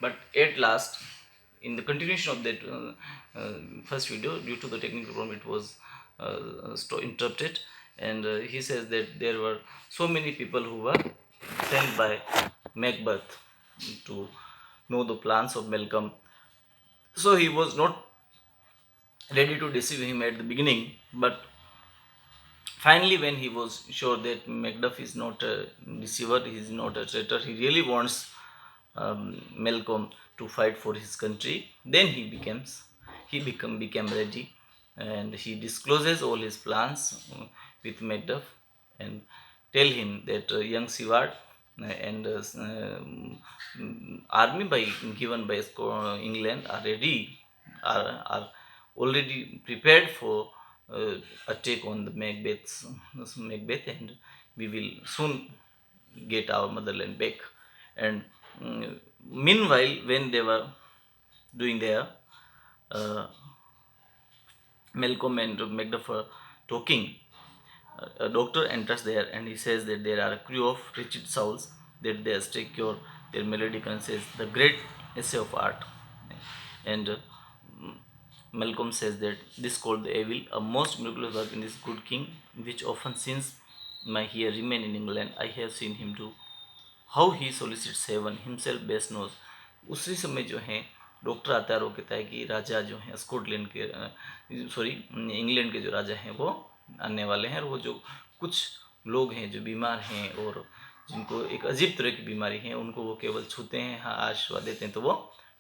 But at last, in the continuation of that first video, due to the technical problem, it was interrupted, and he says that there were so many people who were sent by Macbeth to know the plans of Malcolm. So he was not ready to deceive him at the beginning, but finally, when he was sure that Macduff is not a deceiver, he is not a traitor, he really wants Malcolm to fight for his country, then he became ready, and he discloses all his plans with Macduff and tell him that young Seward and army given by England are ready, are already prepared for attack on the Macbeth, and we will soon get our motherland back. And meanwhile, when they were doing their uh, Malcolm and Macduff were talking, a doctor enters there and he says that there are a crew of wretched souls, that they secure their melodic and says the great essay of art. And Malcolm says that this called the evil, a most miraculous work in this good king, which often since my here remain in England, I have seen him do. How he solicits heaven himself best knows. उसी समय जो है doctor आता है और वो कहता है कि राजा जो है स्कॉटलैंड के सॉरी इंग्लैंड के जो राजा हैं वो आने वाले हैं, और वो जो कुछ लोग हैं जो बीमार हैं और जिनको एक अजीब तरह की बीमारी है, उनको वो केवल छूते हैं, हाँ आशीर्वाद देते हैं तो वो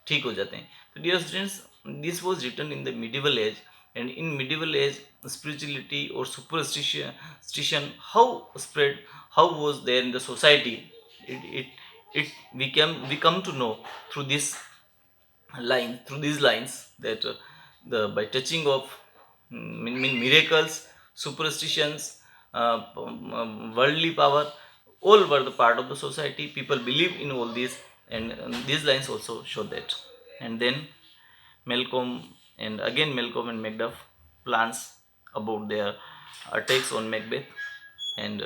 ठीक हो जाते हैं। तो dear students, this was written in the medieval age, and in medieval age spirituality or superstition how spread, how was there in the society, we come to know through this through these lines that the by touching of miracles, superstitions, worldly power, all were the part of the society. People believe in all these, and these lines also show that. And then Malcolm Malcolm and Macduff plans about their attacks on Macbeth, and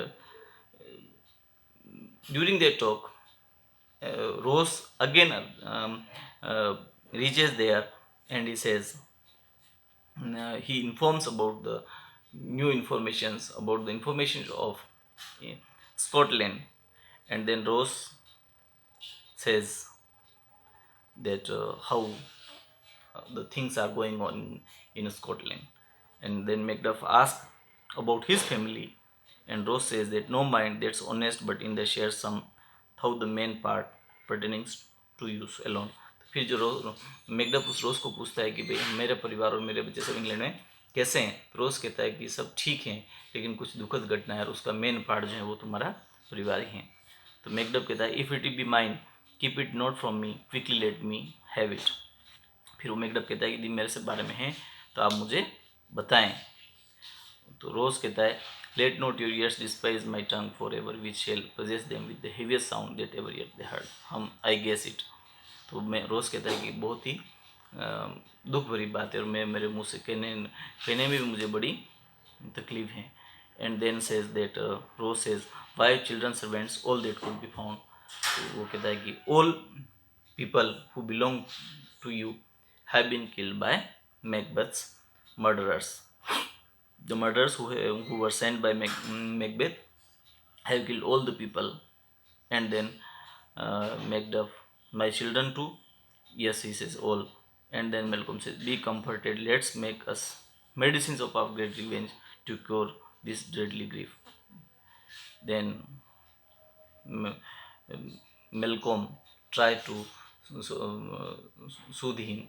during their talk, Rose again reaches there, and he says, he informs about the new informations about the information of Scotland, and then Rose says that how the things are going on in Scotland, and then Macduff asks about his family, and Rose says that no mind, that's honest, but in the share some how the main part pertaining to you alone. तो फिर जो Macduff उस रोज़ को पूछता है कि भाई मेरे परिवार और मेरे बच्चे सब इंग्लैंड में कैसे हैं, तो रोज़ कहता है कि सब ठीक हैं, लेकिन कुछ दुखद घटना है और उसका मेन पार्ट जो है वो तुम्हारा परिवार ही है। तो मैकडफ कहता है if it be mine keep it not from me, quickly let me have it. फिर वो मैकडफ कहता है कि यदि मेरे से बारे में है तो आप मुझे बताएं। तो रोज़ कहता है let not your ears despise my tongue for ever which shall possess them with the heaviest sound that ever ear they heard, hmm I guess it. तो मैं रोज़ कहता है कि बहुत ही दुख भरी बात है और मैं मेरे मुंह से कहने में भी मुझे बड़ी तकलीफ है। And then says that Ross says wife children servants all that could be found. तो वो कहता है कि all people who belong to you have been killed by Macbeth's murderers. The murderers who were sent by Macbeth have killed all the people. And then Macduff, my children too? Yes, he says, all. And then Malcolm says, be comforted, let's make us medicines of our great revenge to cure this deadly grief. Then Malcolm tried to soothe him.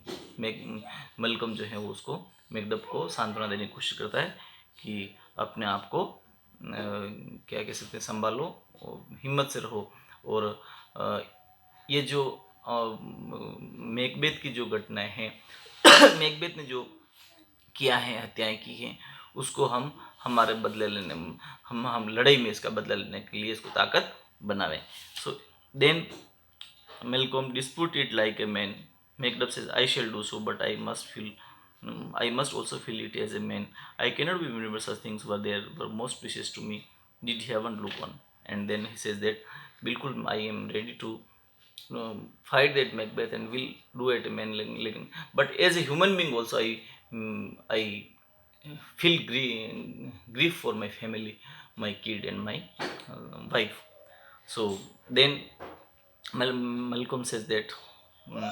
Malcolm जो है वो उसको Macduff को सांत्वना देने की कोशिश करता है कि अपने आप को क्या कह सकते हैं, संभालो, हिम्मत से रहो। और ये जो मैकबेथ की जो घटनाएं हैं मैकबेथ ने जो किया है, हत्याएं की हैं, उसको हम हमारे बदले लेने, हम लड़ाई में इसका बदला लेने के लिए इसको ताकत बनावें। So then Malcolm disputed like a man. Macduff says, I shall do so, but I must also feel it as a man. I cannot remember such things were most precious to me. Did heaven look on? And then he says that, बिल्कुल I am ready to fight that Macbeth and will do it living. But as a human being also, I feel grief for my family, my kid and my wife. So then Malcolm says that, mm,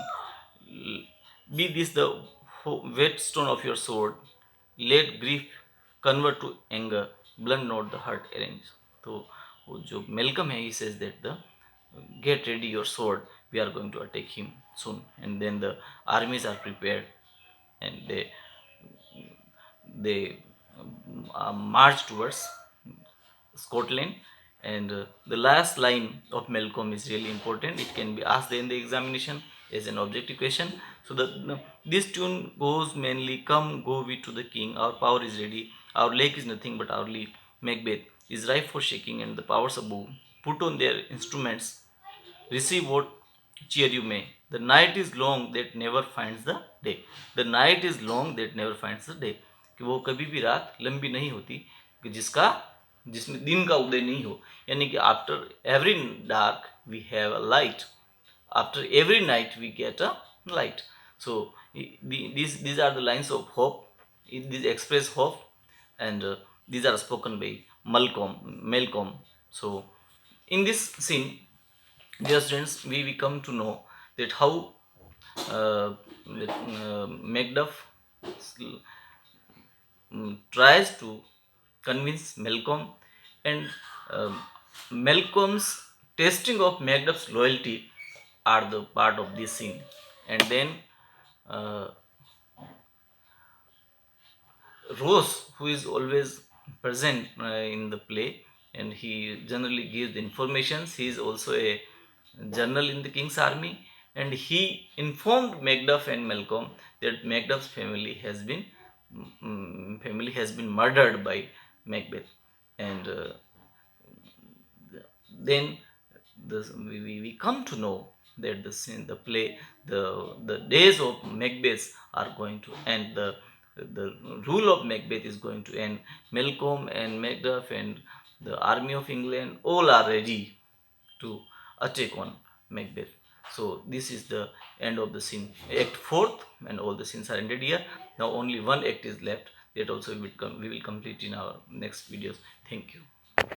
be this the whetstone of your sword, let grief convert to anger, blunt not the heart arrange. तो वो जो Malcolm है, he says that the get ready your sword, we are going to attack him soon. And then the armies are prepared, and they march towards Scotland. And the last line of Malcolm is really important. It can be asked in the examination as an objective question. So this tune goes mainly, come go we to the king, our power is ready, our lake is nothing but our leaf. Macbeth is ripe for shaking, and the powers above put on their instruments, receive what cheer you may. The night is long that never finds the day. The night is long that never finds the day. कि वो कभी भी रात लंबी नहीं होती कि जिसमें दिन का उदय नहीं हो. यानी कि after every dark we have a light, after every night we get a light. So these are the lines of hope. These express hope, and these are spoken by Malcolm. So in this scene, dear students, we come to know that how Macduff tries to convince Malcolm, and Malcolm's testing of Macduff's loyalty are the part of this scene. And then uh, Rose, who is always present in the play, and he generally gives the informations. He is also a general in the king's army, and he informed Macduff and Malcolm that Macduff's family has been murdered by Macbeth. And then we come to know that the scene, the play, the days of Macbeth are going to end. The rule of Macbeth is going to end. Malcolm and Macduff and the army of England all are ready to attack on Macbeth. So this is the end of the scene, Act Fourth, and all the scenes are ended here. Now only one act is left. That also we will complete in our next videos. Thank you.